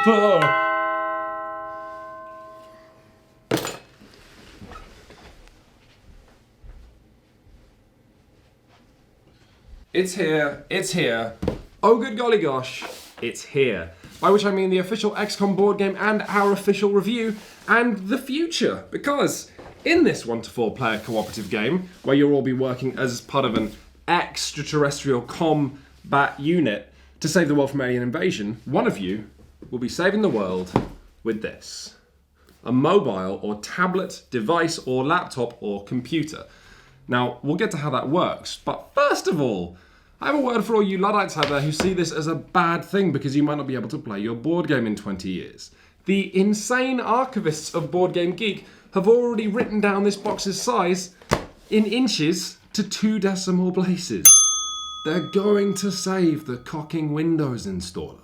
It's here, it's here. Oh good golly gosh, it's here. By which I mean the official XCOM board game and our official review and the future. Because in this 1 to 4 player cooperative game, where you'll all be working as part of an extraterrestrial combat unit to save the world from alien invasion, one of you will be saving the world with this. A mobile or tablet device or laptop or computer. Now, we'll get to how that works, but first of all, I have a word for all you Luddites out there who see this as a bad thing because you might not be able to play your board game in 20 years. The insane archivists of Board Game Geek have already written down this box's size in inches to 2 decimal places. They're going to save the cocking Windows installer.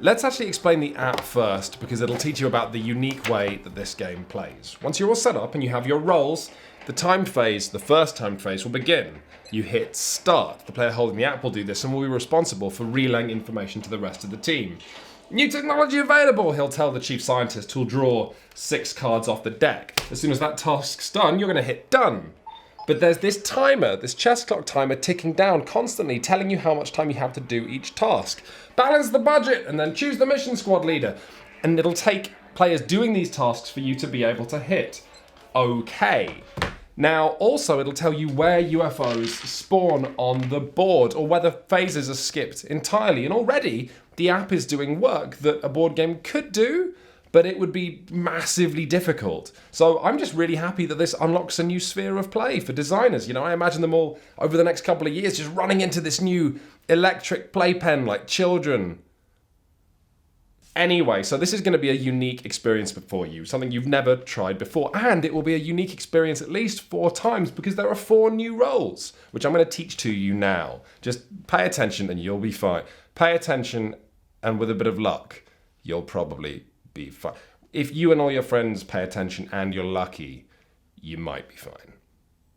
Let's actually explain the app first because it'll teach you about the unique way that this game plays. Once you're all set up and you have your roles, the time phase, the first time phase, will begin. You hit start. The player holding the app will do this and will be responsible for relaying information to the rest of the team. New technology available, he'll tell the chief scientist, who'll draw 6 cards off the deck. As soon as that task's done, you're going to hit done. But there's this timer, this chess clock timer ticking down constantly, telling you how much time you have to do each task. Balance the budget and then choose the mission squad leader. And it'll take players doing these tasks for you to be able to hit OK. Now, also, it'll tell you where UFOs spawn on the board or whether phases are skipped entirely. And already, the app is doing work that a board game could do, but it would be massively difficult. So I'm just really happy that this unlocks a new sphere of play for designers. You know, I imagine them all over the next couple of years just running into this new electric playpen like children. Anyway, so this is going to be a unique experience for you, something you've never tried before, and it will be a unique experience at least 4 times because there are 4 new roles, which I'm going to teach to you now. Just pay attention and you'll be fine. Pay attention and with a bit of luck, you'll probably be fine. If you and all your friends pay attention and you're lucky, you might be fine.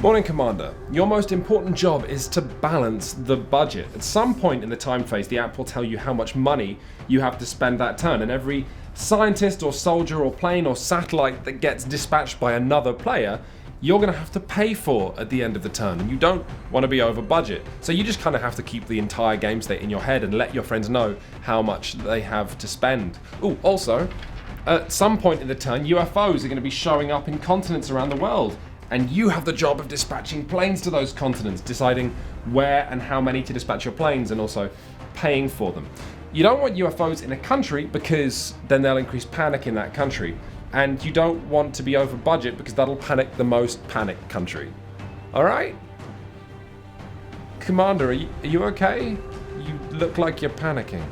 Morning, Commander. Your most important job is to balance the budget. At some point in the time phase, the app will tell you how much money you have to spend that turn, and every scientist or soldier or plane or satellite that gets dispatched by another player, you're going to have to pay for at the end of the turn, and you don't want to be over budget. So you just kind of have to keep the entire game state in your head and let your friends know how much they have to spend. Ooh, also, at some point in the turn, UFOs are going to be showing up in continents around the world. And you have the job of dispatching planes to those continents, deciding where and how many to dispatch your planes, and also paying for them. You don't want UFOs in a country because then they'll increase panic in that country. And you don't want to be over budget because that'll panic the most panicked country. All right? Commander, are you okay? You look like you're panicking.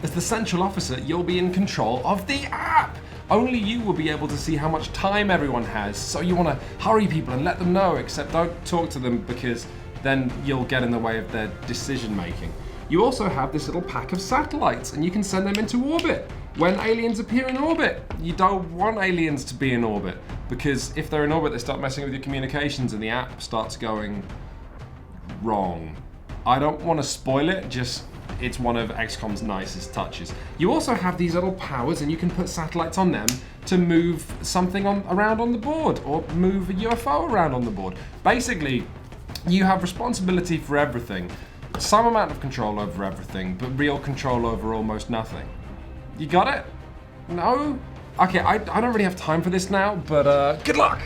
As the central officer, you'll be in control of the app. Only you will be able to see how much time everyone has, so you want to hurry people and let them know, except don't talk to them because then you'll get in the way of their decision making. You also have this little pack of satellites and you can send them into orbit when aliens appear in orbit. You don't want aliens to be in orbit because if they're in orbit they start messing with your communications and the app starts going wrong. I don't want to spoil it, just it's one of XCOM's nicest touches. You also have these little powers and you can put satellites on them to move something around on the board or move a UFO around on the board. Basically, you have responsibility for everything, some amount of control over everything, but real control over almost nothing. You got it? No? Okay, I don't really have time for this now, but good luck!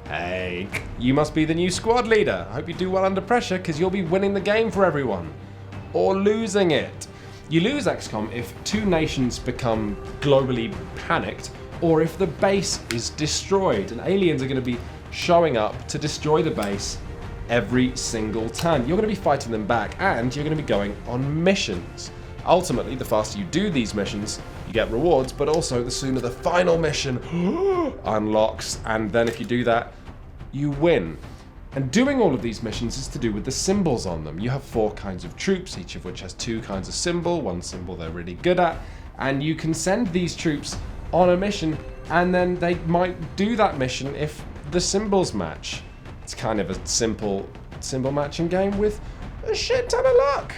Hey, you must be the new squad leader. I hope you do well under pressure because you'll be winning the game for everyone. Or losing it. You lose XCOM if 2 nations become globally panicked or if the base is destroyed, and aliens are going to be showing up to destroy the base every single turn. You're going to be fighting them back and you're going to be going on missions. Ultimately, the faster you do these missions, you get rewards, but also the sooner the final mission unlocks, and then if you do that, you win. And doing all of these missions is to do with the symbols on them. You have 4 kinds of troops, each of which has 2 kinds of symbol, one symbol they're really good at, and you can send these troops on a mission, and then they might do that mission if the symbols match. It's kind of a simple symbol matching game with a shit ton of luck.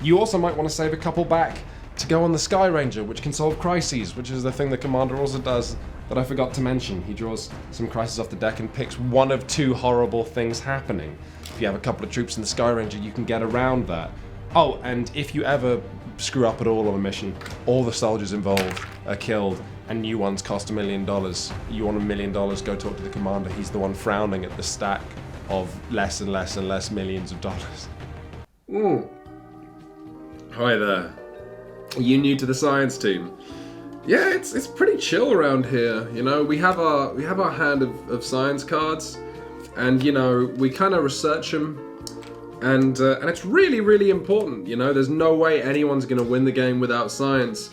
You also might want to save a couple back to go on the Sky Ranger, which can solve crises, which is the thing the commander also does that I forgot to mention. He draws some crises off the deck and picks one of two horrible things happening. If you have a couple of troops in the Sky Ranger, you can get around that. Oh, and if you ever screw up at all on a mission, all the soldiers involved are killed and new ones cost $1 million. You want $1 million, go talk to the commander. He's the one frowning at the stack of less and less and less millions of dollars. Hi there. Are you new to the science team? Yeah, it's pretty chill around here. You know, we have our hand of science cards, and you know we kind of research them. And it's really, really important, you know, there's no way anyone's going to win the game without science.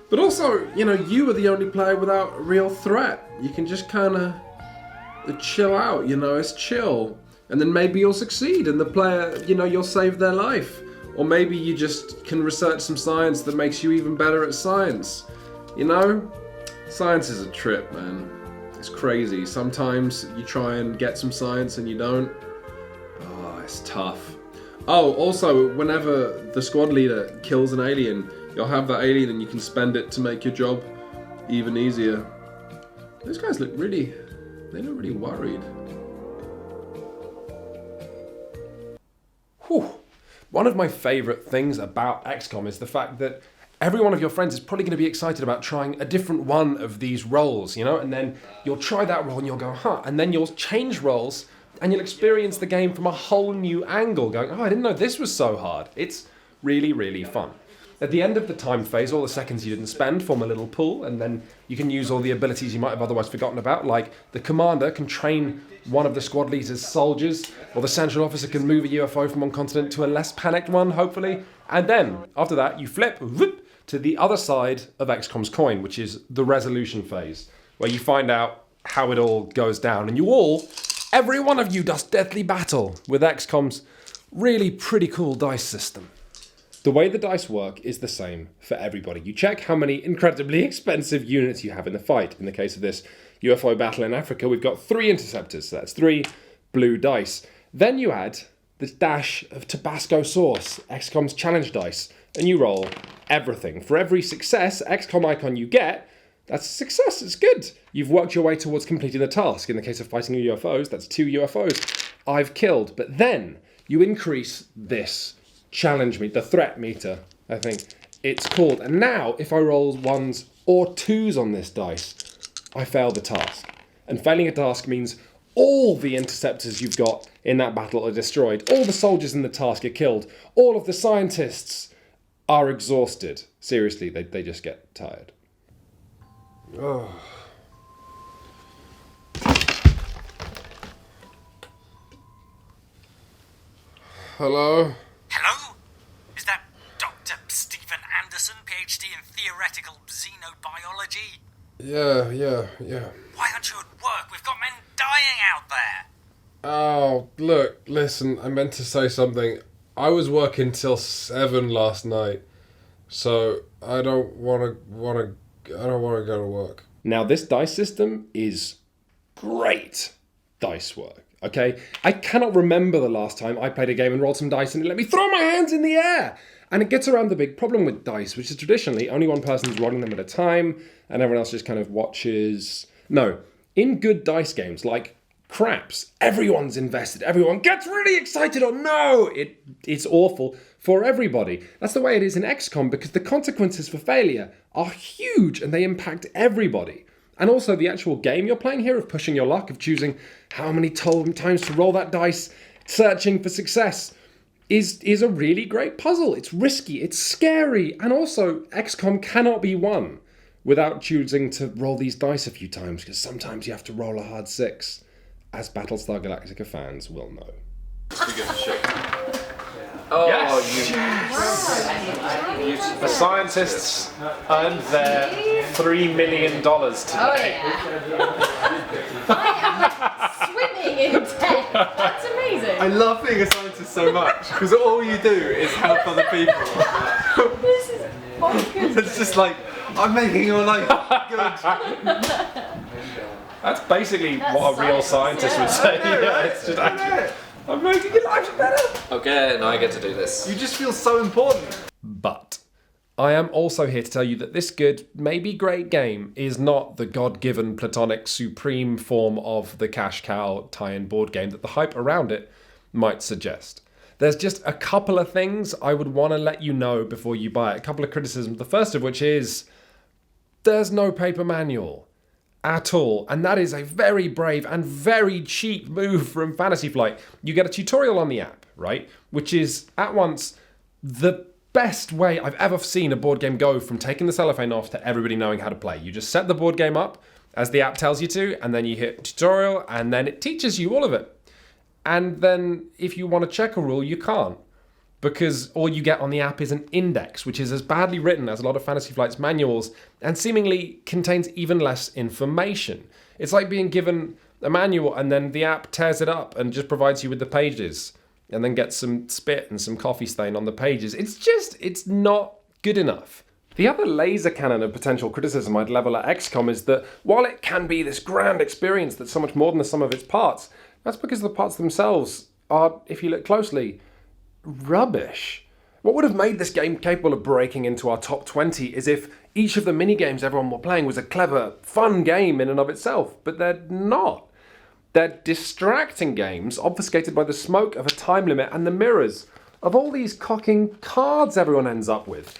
But also, you know, you are the only player without a real threat. You can just kind of chill out, you know, it's chill. And then maybe you'll succeed and the player, you know, you'll save their life. Or maybe you just can research some science that makes you even better at science. You know, science is a trip, man. It's crazy. Sometimes you try and get some science and you don't. Oh, it's tough. Oh, also, whenever the squad leader kills an alien, you'll have that alien and you can spend it to make your job even easier. Those guys look really worried. Whew. One of my favorite things about XCOM is the fact that every one of your friends is probably going to be excited about trying a different one of these roles, you know? And then you'll try that role and you'll go, huh? And then you'll change roles and you'll experience the game from a whole new angle, going, oh, I didn't know this was so hard. It's really, really fun. At the end of the time phase, all the seconds you didn't spend form a little pool, and then you can use all the abilities you might have otherwise forgotten about, like the commander can train one of the squad leader's soldiers, or the central officer can move a UFO from one continent to a less panicked one, hopefully. And then, after that, you flip whoop, to the other side of XCOM's coin, which is the resolution phase, where you find out how it all goes down, and every one of you does deathly battle with XCOM's really pretty cool dice system. The way the dice work is the same for everybody. You check how many incredibly expensive units you have in the fight. In the case of this UFO battle in Africa, we've got 3 interceptors, so that's 3 blue dice. Then you add this dash of Tabasco sauce, XCOM's challenge dice, and you roll everything. For every success XCOM icon you get, that's a success, it's good. You've worked your way towards completing the task. In the case of fighting UFOs, that's 2 UFOs I've killed. But then you increase this challenge meter, the threat meter, I think it's called. And now, if I roll 1s or 2s on this dice, I fail the task. And failing a task means all the interceptors you've got in that battle are destroyed. All the soldiers in the task are killed. All of the scientists are exhausted. Seriously, they just get tired. Oh. Hello? Hello? Is that Dr. Stephen Anderson, PhD in theoretical xenobiology? Yeah. Why aren't you at work? We've got men dying out there. Oh, look, listen, I meant to say something. I was working till 7 last night, so I don't want to go to work. Now, this dice system is great dice work, okay? I cannot remember the last time I played a game and rolled some dice and it let me throw my hands in the air. And it gets around the big problem with dice, which is traditionally only one person's rolling them at a time and everyone else just kind of watches. No, in good dice games like craps, everyone's invested, everyone gets really excited, or no, it's awful for everybody. That's the way it is in XCOM, because the consequences for failure are huge and they impact everybody. And also the actual game you're playing here of pushing your luck, of choosing how many times to roll that dice, searching for success, is a really great puzzle. It's risky, it's scary, and also XCOM cannot be won without choosing to roll these dice a few times, because sometimes you have to roll a hard 6, as Battlestar Galactica fans will know. Oh, yes. The scientists earned their $3 million today. Oh, yeah. I am swimming in debt. That's amazing. I love being a scientist so much because all you do is help other people. This is bonkers. It's just like, I'm making your life good. That's basically what a real scientist would say. Yeah, it's just actually, I'm making your life better. Okay, now I get to do this. You just feel so important. But I am also here to tell you that this good, maybe great game is not the God-given platonic supreme form of the cash cow tie-in board game that the hype around it might suggest. There's just a couple of things I would want to let you know before you buy it. A couple of criticisms. The first of which is there's no paper manual at all. And that is a very brave and very cheap move from Fantasy Flight. You get a tutorial on the app, right? Which is at once the best way I've ever seen a board game go from taking the cellophane off to everybody knowing how to play. You just set the board game up as the app tells you to, and then you hit tutorial, and then it teaches you all of it. And then if you want to check a rule, you can't, because all you get on the app is an index, which is as badly written as a lot of Fantasy Flight's manuals and seemingly contains even less information. It's like being given a manual and then the app tears it up and just provides you with the pages and then gets some spit and some coffee stain on the pages. It's not good enough. The other laser cannon of potential criticism I'd level at XCOM is that while it can be this grand experience that's so much more than the sum of its parts, that's because the parts themselves are, if you look closely, rubbish. What would have made this game capable of breaking into our top 20 is if each of the mini-games everyone were playing was a clever, fun game in and of itself, but they're not. They're distracting games obfuscated by the smoke of a time limit and the mirrors of all these cocking cards everyone ends up with.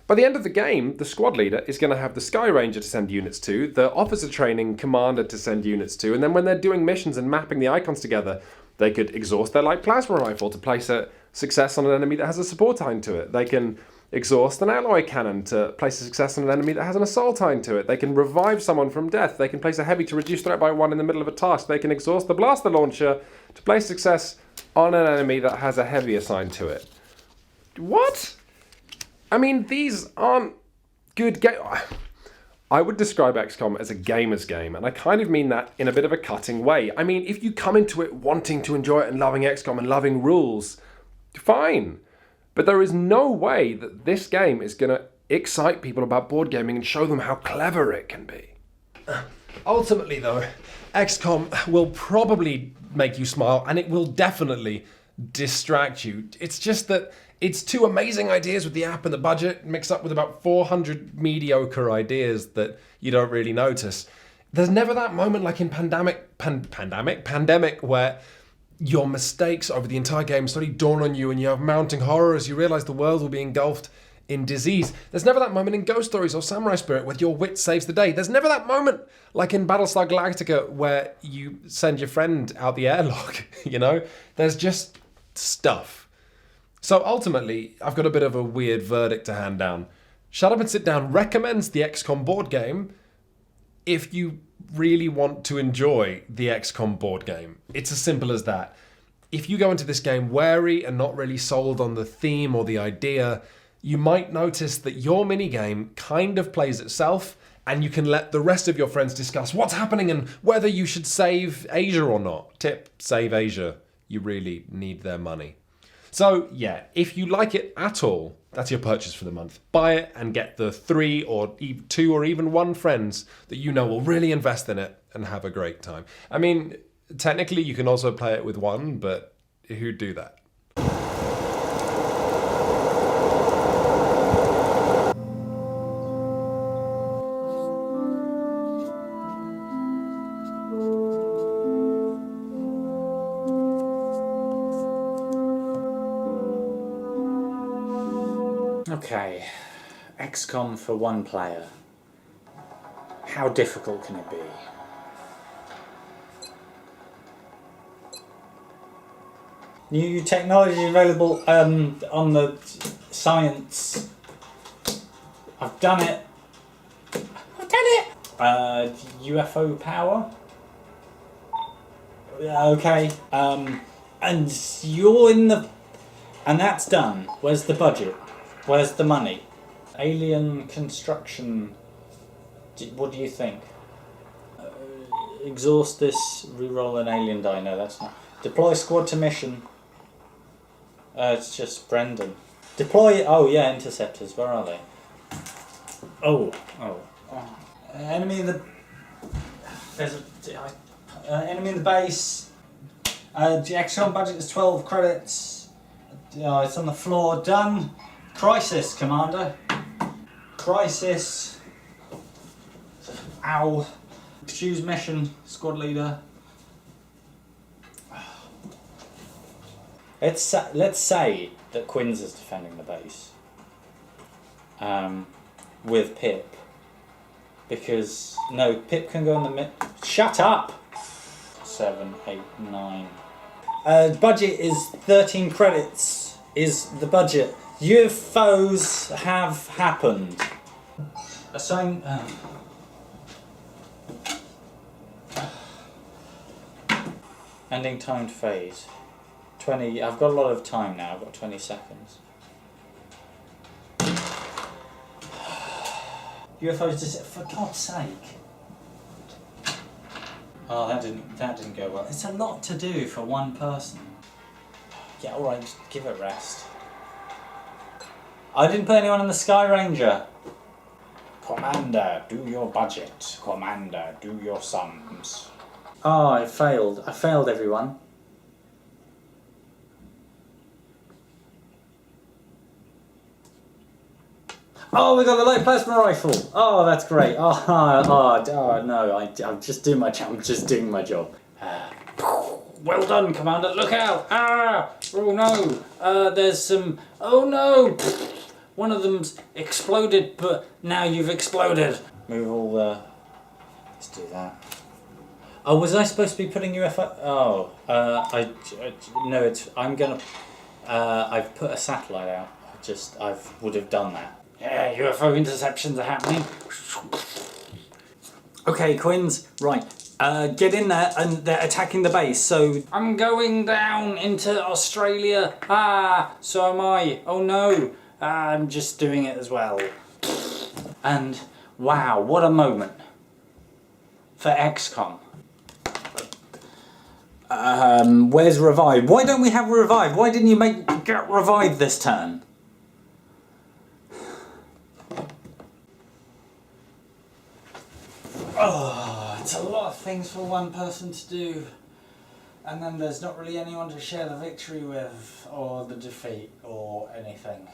By the end of the game, the squad leader is going to have the Sky Ranger to send units to, the officer training commander to send units to, and then when they're doing missions and mapping the icons together, they could exhaust their light plasma rifle to place a success on an enemy that has a support hind to it. They can exhaust an alloy cannon to place a success on an enemy that has an assault hind to it. They can revive someone from death. They can place a heavy to reduce threat by 1 in the middle of a task. They can exhaust the blaster launcher to place success on an enemy that has a heavy assigned to it. What? I mean, these aren't good games. I would describe XCOM as a gamer's game, and I kind of mean that in a bit of a cutting way. I mean, if you come into it wanting to enjoy it and loving XCOM and loving rules, fine. But there is no way that this game is going to excite people about board gaming and show them how clever it can be. Ultimately, though, XCOM will probably make you smile, and it will definitely distract you. It's just that it's two amazing ideas with the app and the budget mixed up with about 400 mediocre ideas that you don't really notice. There's never that moment like in Pandemic where your mistakes over the entire game slowly dawn on you and you have mounting horror as you realise the world will be engulfed in disease. There's never that moment in Ghost Stories or Samurai Spirit where your wit saves the day. There's never that moment like in Battlestar Galactica where you send your friend out the airlock, you know? There's just stuff. So ultimately, I've got a bit of a weird verdict to hand down. Shut Up and Sit Down recommends the XCOM board game if you really want to enjoy the XCOM board game. It's as simple as that. If you go into this game wary and not really sold on the theme or the idea, you might notice that your minigame kind of plays itself, and you can let the rest of your friends discuss what's happening and whether you should save Asia or not. Tip, save Asia. You really need their money. So yeah, if you like it at all, that's your purchase for the month. Buy it and get the 3 or 2 or even 1 friends that you know will really invest in it and have a great time. I mean, technically you can also play it with 1, but who'd do that? Okay, XCOM for 1 player. How difficult can it be? New technology available on the science. I've done it. UFO power. Okay. And you're in the... And that's done. Where's the budget? Where's the money? Alien construction. What do you think? Exhaust this, reroll an alien die. No, that's not. Deploy squad to mission. It's just Brendan. Deploy. Oh yeah, interceptors. Where are they? Oh. Enemy in the. There's enemy in the base. The XCOM budget is 12 credits. It's on the floor. Done. Crisis, Commander. Crisis. Ow. Choose mission. Squad leader. Let's say that Quinn's is defending the base. With Pip. Because no, Pip can go in the mid. Shut up. 7, 8, 9. Budget is 13 credits. Is the budget? UFOs have happened. Assign. Ending timed phase. 20. I've got a lot of time now. I've got 20 seconds. UFOs just for God's sake. Oh, that didn't go well. It's a lot to do for one person. Yeah, alright, just give it a rest. I didn't put anyone in the Sky Ranger. Commander, do your budget. Commander, do your sums. Oh, I failed. I failed everyone. Oh, we got the light plasma rifle. Oh, that's great. Oh no, I'm just doing my job. I'm just doing my job. Well done, Commander. Look out! Ah! Oh no! There's some. Oh no! One of them's exploded, but now you've exploded. Move all the. Let's do that. Oh, was I supposed to be putting UFO? Oh, no. I'm gonna. I've put a satellite out. I would have done that. Yeah, UFO interceptions are happening. Okay, Quinns, right. Get in there, and they're attacking the base, so... I'm going down into Australia. Ah, so am I. Oh no. I'm just doing it as well. And, wow, what a moment. For XCOM. Where's Revive? Why don't we have Revive? Why didn't you get Revive this turn? Oh, it's a lot of things for one person to do, and then there's not really anyone to share the victory with, or the defeat, or anything.